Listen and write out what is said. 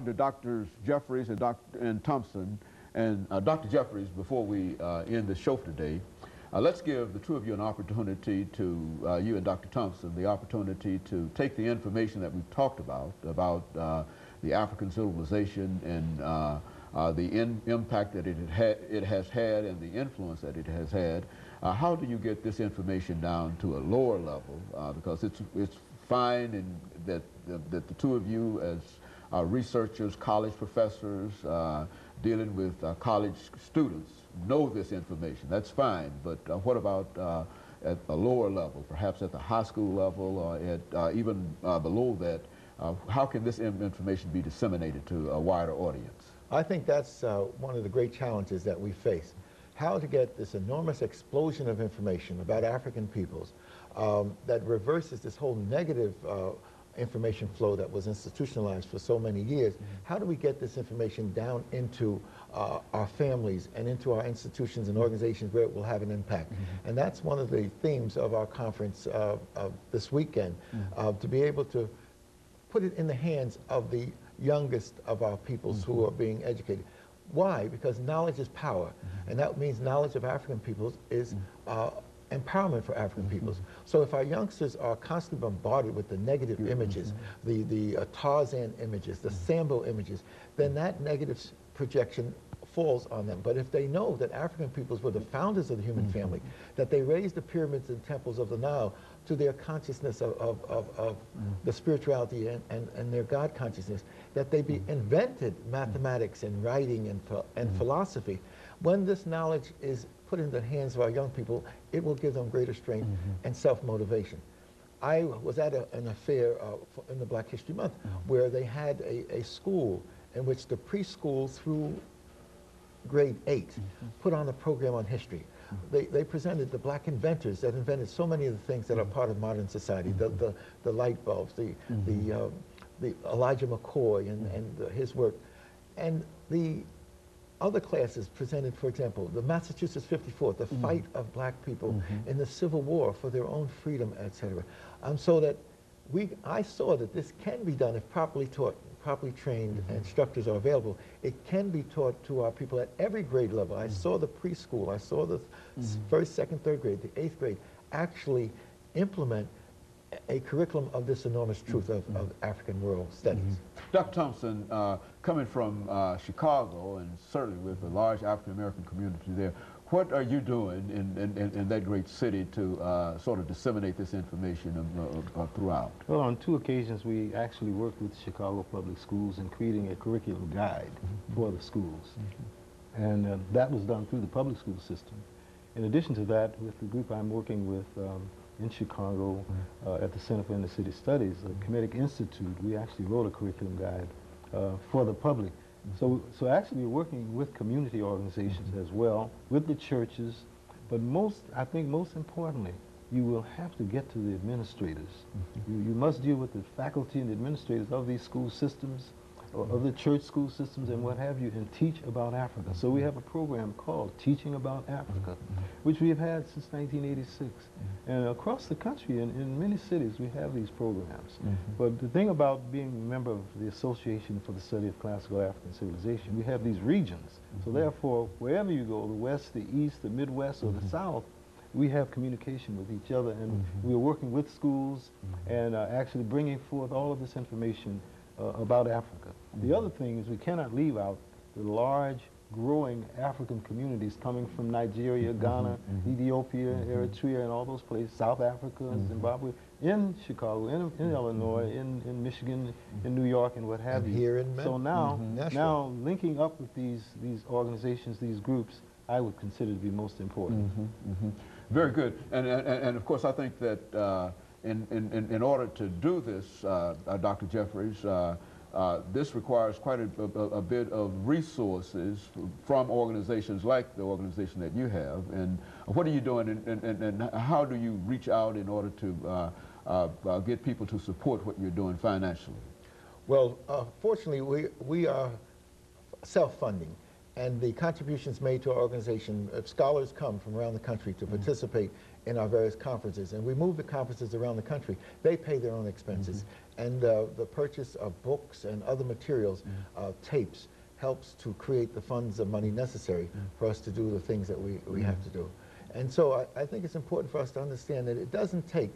to Drs. Jeffries and Thompson. And Dr. Jeffries, before we end the show today, let's give the two of you an opportunity to, you and Dr. Thompson, the opportunity to take the information that we've talked about the African civilization and the impact that it has had and the influence that it has had. How do you get this information down to a lower level? Because it's fine that the two of you as researchers, college professors, dealing with college students know this information. That's fine, but what about at a lower level, perhaps at the high school level or at even below that? How can this information be disseminated to a wider audience? I think that's one of the great challenges that we face. How to get this enormous explosion of information about African peoples that reverses this whole negative information flow that was institutionalized for so many years. How do we get this information down into our families and into our institutions and organizations where it will have an impact? And that's one of the themes of our conference this weekend, to be able to put it in the hands of the youngest of our peoples who are being educated. Why? Because knowledge is power, and that means knowledge of African peoples is empowerment for African peoples. So if our youngsters are constantly bombarded with the negative images, the Tarzan images, the Sambo images, then that negative projection falls on them. But if they know that African peoples were the founders of the human family, that they raised the pyramids and temples of the Nile to their consciousness of the spirituality and their God consciousness, that they invented mathematics and writing and philosophy, when this knowledge is put in the hands of our young people, it will give them greater strength and self-motivation. I was at an affair in the Black History Month where they had a school in which the preschool through grade 8 put on a program on history. They presented the black inventors that invented so many of the things that are part of modern society, the light bulbs, the Elijah McCoy and his work. And the other classes presented, for example, the Massachusetts 54, the fight of black people in the Civil War for their own freedom, etc. So that I saw that this can be done if properly taught, properly trained instructors are available. It can be taught to our people at every grade level. I saw the preschool, I saw the first, second, third grade, the 8th grade actually implement a curriculum of this enormous truth of African world studies. Dr. Thompson, coming from Chicago and certainly with a large African-American community there, what are you doing in that great city to sort of disseminate this information throughout? Well, on 2 occasions we actually worked with Chicago Public Schools in creating a curriculum guide for the schools. And that was done through the public school system. In addition to that, with the group I'm working with in Chicago at the Center for Inner City Studies, the Comedic Institute, we actually wrote a curriculum guide for the public. So actually we're working with community organizations as well, with the churches, but I think most importantly, you will have to get to the administrators. You must deal with the faculty and the administrators of these school systems, or of the church school systems and what have you, and teach about Africa. So we have a program called Teaching About Africa, which we have had since 1986. And across the country, in many cities, we have these programs. But the thing about being a member of the Association for the Study of Classical African Civilization, we have these regions. So therefore, wherever you go, the West, the East, the Midwest, or the South, we have communication with each other, and we're working with schools and actually bringing forth all of this information about Africa. The other thing is we cannot leave out the large, growing African communities coming from Nigeria, Ghana, Ethiopia, Eritrea, and all those places, South Africa, Zimbabwe, in Chicago, in Illinois, in Michigan, in New York, and what have you. Here in so now linking up with these organizations, these groups, I would consider to be most important. Very good. And of course, I think that in order to do this, Dr. Jeffries, this requires quite a bit of resources from organizations like the organization that you have. And what are you doing, and how do you reach out in order to get people to support what you're doing financially? Well, fortunately, we are self-funding. And the contributions made to our organization, if scholars come from around the country to participate in our various conferences. And we move the conferences around the country. They pay their own expenses. And the purchase of books and other materials, tapes, helps to create the funds of money necessary for us to do the things that we have to do. And so I think it's important for us to understand that it doesn't take